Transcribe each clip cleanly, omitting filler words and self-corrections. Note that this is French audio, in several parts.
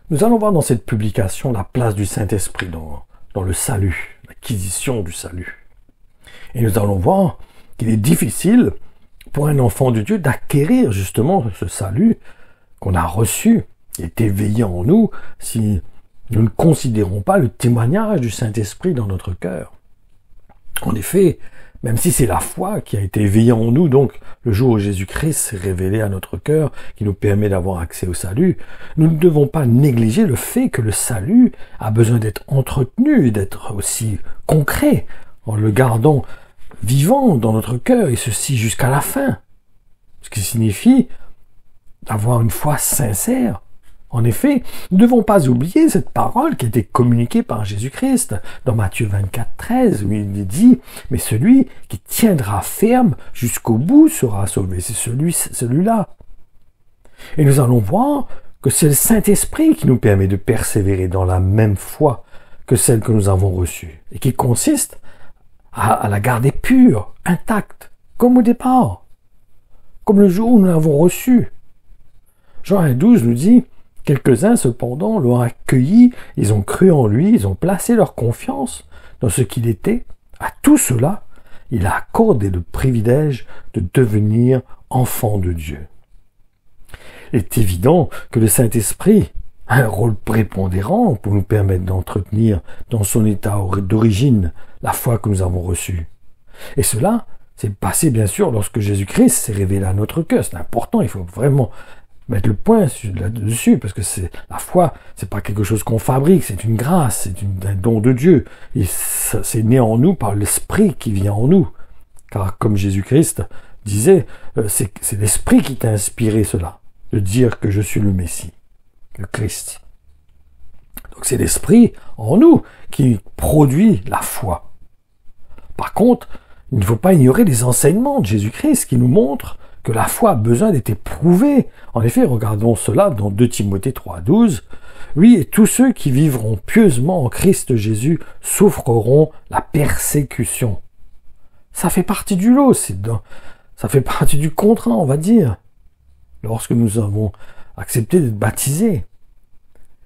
Nous allons voir dans cette publication la place du Saint-Esprit dans le salut, l'acquisition du salut. Et nous allons voir qu'il est difficile pour un enfant de Dieu d'acquérir justement ce salut qu'on a reçu, qui est éveillé en nous, si nous ne considérons pas le témoignage du Saint-Esprit dans notre cœur. En effet, même si c'est la foi qui a été éveillée en nous, donc le jour où Jésus-Christ s'est révélé à notre cœur, qui nous permet d'avoir accès au salut, nous ne devons pas négliger le fait que le salut a besoin d'être entretenu, d'être aussi concret, en le gardant vivant dans notre cœur, et ceci jusqu'à la fin. Ce qui signifie d'avoir une foi sincère. En effet, nous ne devons pas oublier cette parole qui a été communiquée par Jésus-Christ dans Matthieu 24, 13, où il dit « Mais celui qui tiendra ferme jusqu'au bout sera sauvé. » C'est celui-là. Et nous allons voir que c'est le Saint-Esprit qui nous permet de persévérer dans la même foi que celle que nous avons reçue, et qui consiste à la garder pure, intacte, comme au départ, comme le jour où nous l'avons reçue. Jean 1,12 nous dit « Quelques-uns, cependant, l'ont accueilli, ils ont cru en lui, ils ont placé leur confiance dans ce qu'il était. À tout cela, il a accordé le privilège de devenir enfant de Dieu. » Il est évident que le Saint-Esprit a un rôle prépondérant pour nous permettre d'entretenir dans son état d'origine la foi que nous avons reçue. Et cela s'est passé bien sûr lorsque Jésus-Christ s'est révélé à notre cœur. C'est important, il faut vraiment mettre le point là-dessus, parce que la foi, c'est pas quelque chose qu'on fabrique, c'est une grâce, c'est un don de Dieu. Et c'est né en nous par l'Esprit qui vient en nous. Car comme Jésus-Christ disait, c'est l'Esprit qui t'a inspiré cela, de dire que je suis le Messie, le Christ. Donc c'est l'Esprit en nous qui produit la foi. Par contre, il ne faut pas ignorer les enseignements de Jésus-Christ qui nous montrent que la foi a besoin d'être éprouvée. En effet, regardons cela dans 2 Timothée 3,12. « Oui, et tous ceux qui vivront pieusement en Christ Jésus souffreront la persécution. » Ça fait partie du lot, ça fait partie du contrat, on va dire, lorsque nous avons accepté d'être baptisés.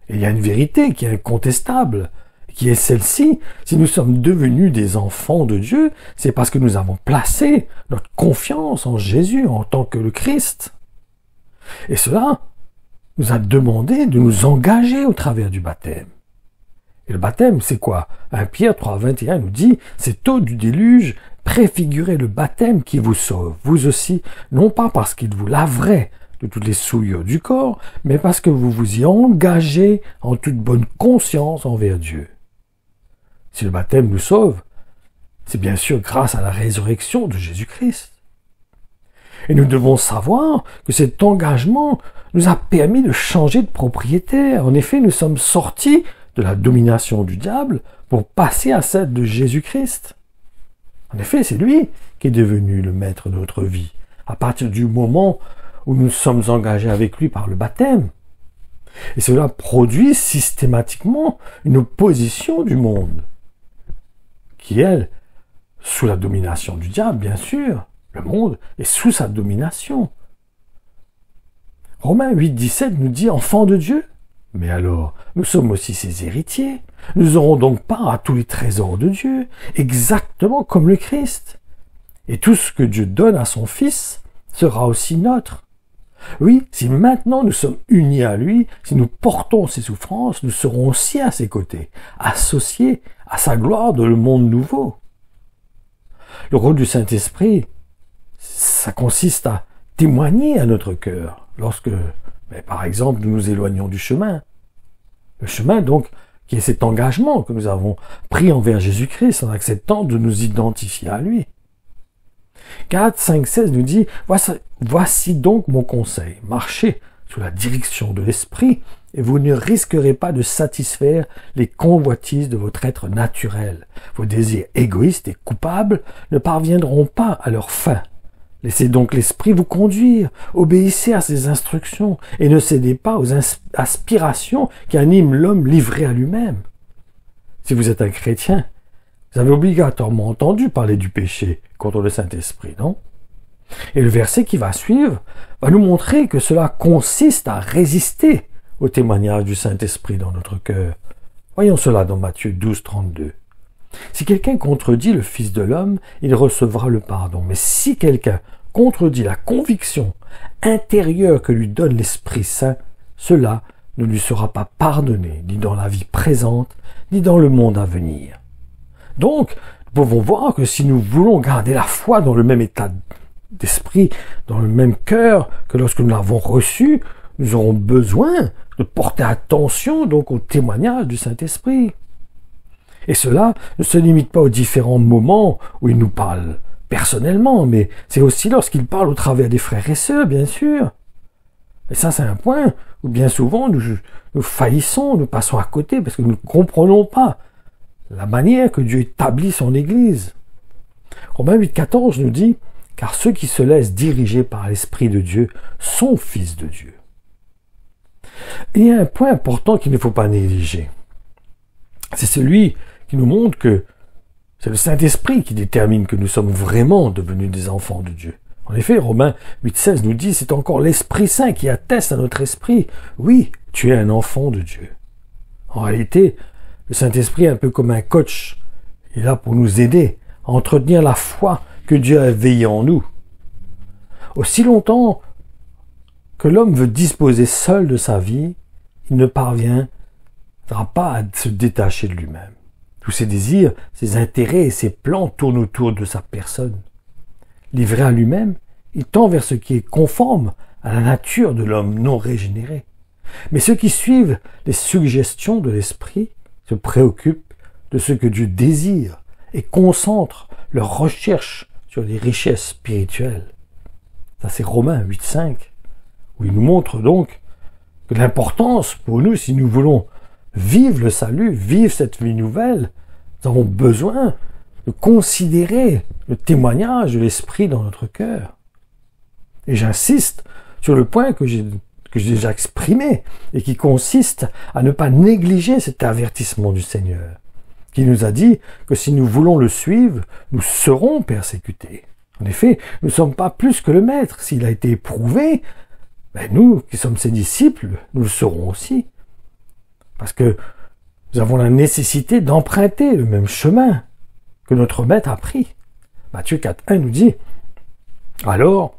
Et il y a une vérité qui est incontestable, qui est celle-ci: si nous sommes devenus des enfants de Dieu, c'est parce que nous avons placé notre confiance en Jésus en tant que le Christ. Et cela nous a demandé de nous engager au travers du baptême. Et le baptême, c'est quoi? 1 Pierre 3,21 nous dit « Cette eau du déluge préfigurait le baptême qui vous sauve, vous aussi, non pas parce qu'il vous laverait de toutes les souillures du corps, mais parce que vous vous y engagez en toute bonne conscience envers Dieu. » Si le baptême nous sauve, c'est bien sûr grâce à la résurrection de Jésus-Christ. Et nous devons savoir que cet engagement nous a permis de changer de propriétaire. En effet, nous sommes sortis de la domination du diable pour passer à celle de Jésus-Christ. En effet, c'est lui qui est devenu le maître de notre vie, à partir du moment où nous sommes engagés avec lui par le baptême. Et cela produit systématiquement une opposition du monde, qui, elle, sous la domination du diable, bien sûr. Le monde est sous sa domination. Romains 8,17 nous dit « Enfants de Dieu ». Mais alors, nous sommes aussi ses héritiers. Nous aurons donc part à tous les trésors de Dieu, exactement comme le Christ. Et tout ce que Dieu donne à son Fils sera aussi nôtre. Oui, si maintenant nous sommes unis à lui, si nous portons ses souffrances, nous serons aussi à ses côtés, associés à sa gloire dans le monde nouveau. Le rôle du Saint-Esprit, ça consiste à témoigner à notre cœur lorsque, par exemple, nous nous éloignons du chemin. Le chemin, donc, qui est cet engagement que nous avons pris envers Jésus-Christ en acceptant de nous identifier à lui. Galates 5,16 nous dit « Voici donc mon conseil, marchez sous la direction de l'Esprit, et vous ne risquerez pas de satisfaire les convoitises de votre être naturel. Vos désirs égoïstes et coupables ne parviendront pas à leur fin. Laissez donc l'Esprit vous conduire, obéissez à ses instructions, et ne cédez pas aux aspirations qui animent l'homme livré à lui-même. » Si vous êtes un chrétien, vous avez obligatoirement entendu parler du péché contre le Saint-Esprit, non? Et le verset qui va suivre va nous montrer que cela consiste à résister au témoignage du Saint-Esprit dans notre cœur. Voyons cela dans Matthieu 12, 32. Si quelqu'un contredit le Fils de l'homme, il recevra le pardon. Mais si quelqu'un contredit la conviction intérieure que lui donne l'Esprit Saint, cela ne lui sera pas pardonné, ni dans la vie présente, ni dans le monde à venir. Donc, nous pouvons voir que si nous voulons garder la foi dans le même état d'esprit, dans le même cœur que lorsque nous l'avons reçu, nous aurons besoin de porter attention donc au témoignage du Saint-Esprit. Et cela ne se limite pas aux différents moments où il nous parle personnellement, mais c'est aussi lorsqu'il parle au travers des frères et sœurs, bien sûr. Et ça, c'est un point où bien souvent nous faillissons, nous passons à côté parce que nous ne comprenons pas la manière que Dieu établit son Église. Romains 8, 14 nous dit « Car ceux qui se laissent diriger par l'Esprit de Dieu sont fils de Dieu. » Il y a un point important qu'il ne faut pas négliger. C'est celui qui nous montre que c'est le Saint-Esprit qui détermine que nous sommes vraiment devenus des enfants de Dieu. En effet, Romains 8,16 nous dit, c'est encore l'Esprit Saint qui atteste à notre esprit. Oui, tu es un enfant de Dieu. En réalité, le Saint-Esprit est un peu comme un coach. Il est là pour nous aider à entretenir la foi que Dieu a éveillée en nous. Aussi longtemps que l'homme veut disposer seul de sa vie, il ne parviendra pas à se détacher de lui-même. Tous ses désirs, ses intérêts et ses plans tournent autour de sa personne. Livré à lui-même, il tend vers ce qui est conforme à la nature de l'homme non régénéré. Mais ceux qui suivent les suggestions de l'esprit se préoccupent de ce que Dieu désire et concentrent leur recherche sur les richesses spirituelles. Ça, c'est Romains 8,5, où il nous montre donc que l'importance pour nous, si nous voulons vivre le salut, vivre cette vie nouvelle, nous avons besoin de considérer le témoignage de l'Esprit dans notre cœur. Et j'insiste sur le point que j'ai déjà exprimé et qui consiste à ne pas négliger cet avertissement du Seigneur, qui nous a dit que si nous voulons le suivre, nous serons persécutés. En effet, nous ne sommes pas plus que le Maître. S'il a été éprouvé, nous, qui sommes ses disciples, nous le serons aussi. Parce que nous avons la nécessité d'emprunter le même chemin que notre Maître a pris. Matthieu 4,1 nous dit « Alors,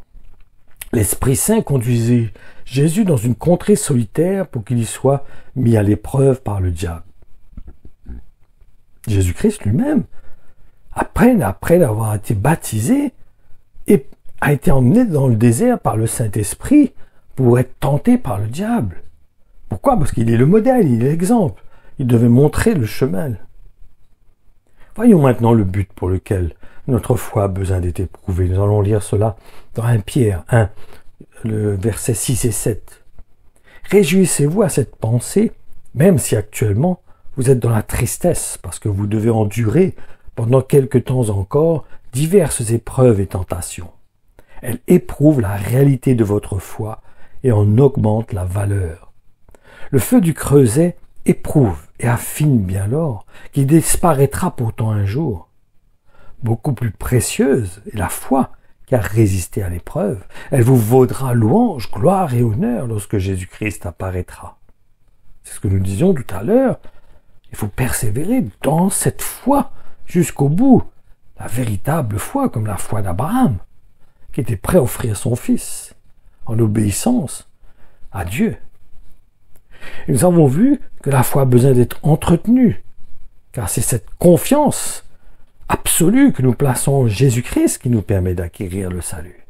l'Esprit Saint conduisit Jésus dans une contrée solitaire pour qu'il y soit mis à l'épreuve par le diable. » Jésus-Christ lui-même, après avoir été baptisé, a été emmené dans le désert par le Saint-Esprit pour être tenté par le diable. Pourquoi? Parce qu'il est le modèle, il est l'exemple. Il devait montrer le chemin. Voyons maintenant le but pour lequel notre foi a besoin d'être éprouvée. Nous allons lire cela dans 1 Pierre 1, le verset 6 et 7. Réjouissez-vous à cette pensée, même si actuellement vous êtes dans la tristesse, parce que vous devez endurer pendant quelque temps encore diverses épreuves et tentations. Elles éprouvent la réalité de votre foi et en augmentent la valeur. Le feu du creuset éprouve et affine bien l'or, qui disparaîtra pourtant un jour. Beaucoup plus précieuse est la foi qui a résisté à l'épreuve. Elle vous vaudra louange, gloire et honneur lorsque Jésus-Christ apparaîtra. C'est ce que nous disions tout à l'heure. Il faut persévérer dans cette foi jusqu'au bout. La véritable foi, comme la foi d'Abraham, qui était prêt à offrir son fils en obéissance à Dieu. Et nous avons vu que la foi a besoin d'être entretenue, car c'est cette confiance absolue que nous plaçons en Jésus-Christ qui nous permet d'acquérir le salut.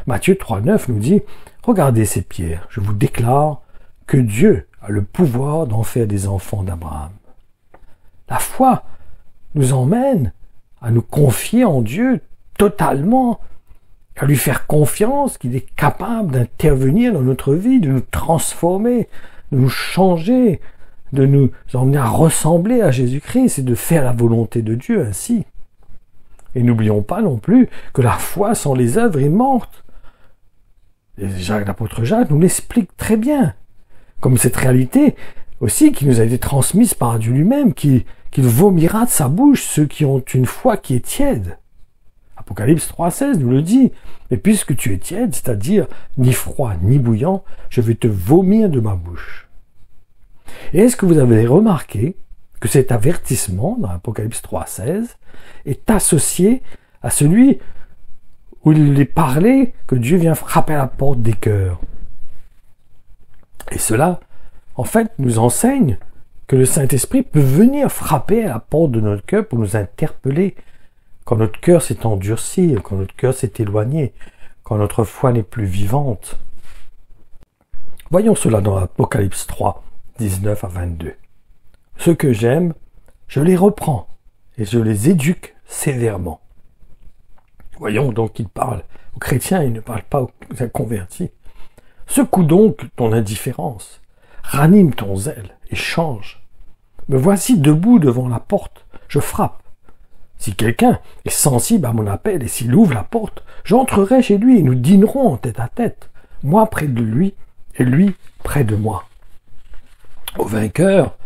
Matthieu 3,9 nous dit « Regardez ces pierres, je vous déclare que Dieu a le pouvoir d'en faire des enfants d'Abraham. » La foi nous emmène à nous confier en Dieu totalement, à lui faire confiance qu'il est capable d'intervenir dans notre vie, de nous transformer, de nous changer, de nous emmener à ressembler à Jésus-Christ et de faire la volonté de Dieu ainsi. Et n'oublions pas non plus que la foi sans les œuvres est morte. Et l'apôtre Jacques nous l'explique très bien, comme cette réalité aussi qui nous a été transmise par Dieu lui-même, qu'il vomira de sa bouche ceux qui ont une foi qui est tiède. Apocalypse 3,16 nous le dit. Et puisque tu es tiède, c'est-à-dire ni froid ni bouillant, je vais te vomir de ma bouche. Et est-ce que vous avez remarqué que cet avertissement dans Apocalypse 3,16 est associé à celui où il est parlé que Dieu vient frapper à la porte des cœurs. Et cela, en fait, nous enseigne que le Saint-Esprit peut venir frapper à la porte de notre cœur pour nous interpeller quand notre cœur s'est endurci, quand notre cœur s'est éloigné, quand notre foi n'est plus vivante. Voyons cela dans Apocalypse 3, 19 à 22. Ceux que j'aime, je les reprends et je les éduque sévèrement. Voyons donc qu'il parle aux chrétiens, il ne parle pas aux inconvertis. Secoue donc ton indifférence, ranime ton zèle et change. Me voici debout devant la porte, je frappe. Si quelqu'un est sensible à mon appel et s'il ouvre la porte, j'entrerai chez lui et nous dînerons en tête à tête, moi près de lui et lui près de moi. Au vainqueur,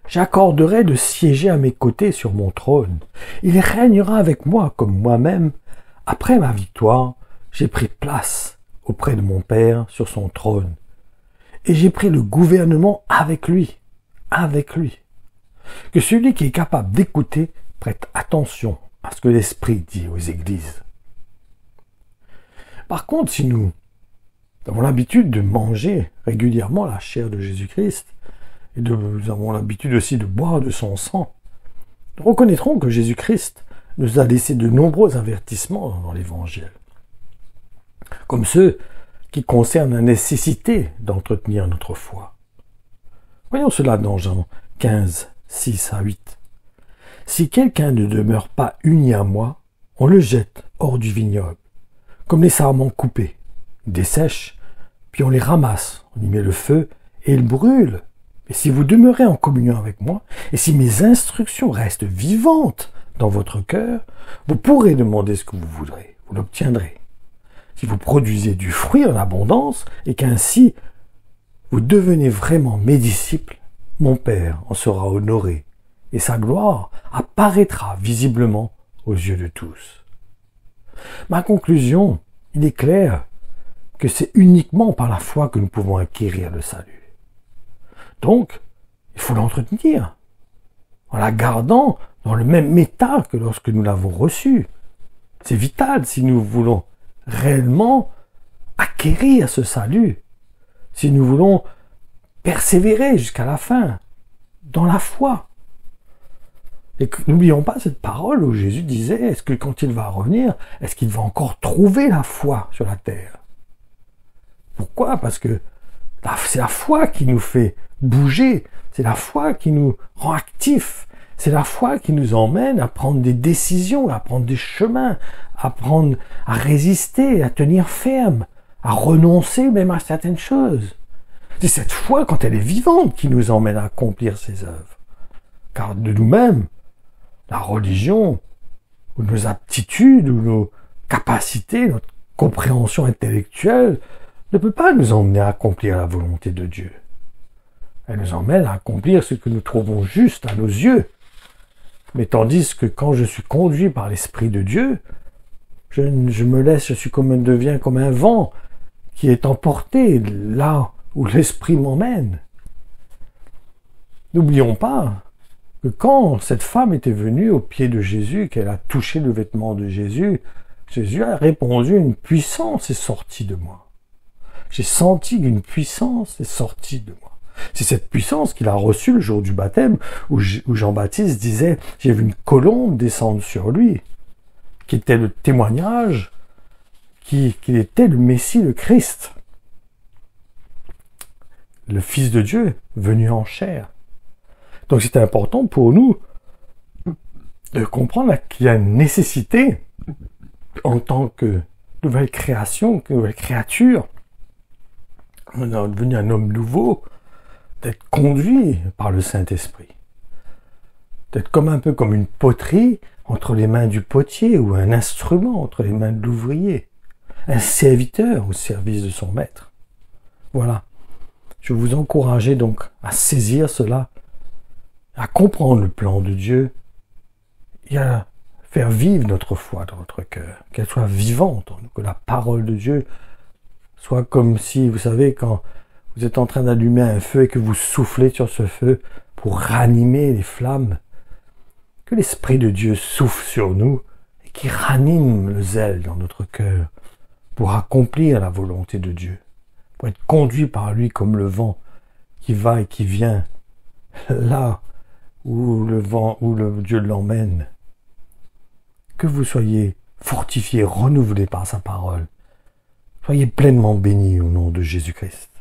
j'accorderai de siéger à mes côtés sur mon trône. Il régnera avec moi comme moi-même. Après ma victoire, j'ai pris place auprès de mon Père sur son trône. Et j'ai pris le gouvernement avec lui. Avec lui. Que celui qui est capable d'écouter prête attention à ce que l'Esprit dit aux églises. Par contre, si nous avons l'habitude de manger régulièrement la chair de Jésus-Christ, et nous avons l'habitude aussi de boire de son sang, nous reconnaîtrons que Jésus-Christ nous a laissé de nombreux avertissements dans l'Évangile, comme ceux qui concernent la nécessité d'entretenir notre foi. Voyons cela dans Jean 15, 6 à 8. Si quelqu'un ne demeure pas uni à moi, on le jette hors du vignoble, comme les sarments coupés. Ils dessèchent, puis on les ramasse, on y met le feu et ils brûlent. Et si vous demeurez en communion avec moi, et si mes instructions restent vivantes dans votre cœur, vous pourrez demander ce que vous voudrez, vous l'obtiendrez. Si vous produisez du fruit en abondance, et qu'ainsi vous devenez vraiment mes disciples, mon Père en sera honoré, et sa gloire apparaîtra visiblement aux yeux de tous. Ma conclusion, il est clair que c'est uniquement par la foi que nous pouvons acquérir le salut. Donc, il faut l'entretenir, en la gardant dans le même état que lorsque nous l'avons reçu. C'est vital si nous voulons réellement acquérir ce salut, si nous voulons persévérer jusqu'à la fin, dans la foi. Et n'oublions pas cette parole où Jésus disait, est-ce que quand il va revenir, est-ce qu'il va encore trouver la foi sur la terre? Pourquoi? Parce que c'est la foi qui nous fait bouger, c'est la foi qui nous rend actifs, c'est la foi qui nous emmène à prendre des décisions, à prendre des chemins, à résister, à tenir ferme, à renoncer même à certaines choses. C'est cette foi, quand elle est vivante, qui nous emmène à accomplir ces œuvres. Car de nous-mêmes, la religion, ou nos aptitudes, ou nos capacités, notre compréhension intellectuelle, ne peut pas nous emmener à accomplir la volonté de Dieu. Elle nous emmène à accomplir ce que nous trouvons juste à nos yeux. Mais tandis que quand je suis conduit par l'Esprit de Dieu, je deviens comme un vent qui est emporté là où l'Esprit m'emmène. N'oublions pas que quand cette femme était venue au pied de Jésus, qu'elle a touché le vêtement de Jésus, Jésus a répondu, une puissance est sortie de moi. J'ai senti qu'une puissance est sortie de moi. C'est cette puissance qu'il a reçue le jour du baptême, où Jean-Baptiste disait « J'ai vu une colombe descendre sur lui », qui était le témoignage qu'il était le Messie, le Christ, le Fils de Dieu, venu en chair. Donc c'est important pour nous de comprendre qu'il y a une nécessité, en tant que nouvelle création, nouvelle créature, on est devenu un homme nouveau, d'être conduit par le Saint-Esprit. D'être un peu comme une poterie entre les mains du potier ou un instrument entre les mains de l'ouvrier. Un serviteur au service de son maître. Voilà. Je vous encourager donc à saisir cela, à comprendre le plan de Dieu et à faire vivre notre foi dans notre cœur, qu'elle soit vivante en nous, que la parole de Dieu soit comme si, vous savez, quand vous êtes en train d'allumer un feu et que vous soufflez sur ce feu pour ranimer les flammes, que l'Esprit de Dieu souffle sur nous et qui ranime le zèle dans notre cœur pour accomplir la volonté de Dieu, pour être conduit par lui comme le vent qui va et qui vient là où le vent, où le Dieu l'emmène. Que vous soyez fortifiés, renouvelés par sa parole. Soyez pleinement bénis au nom de Jésus-Christ.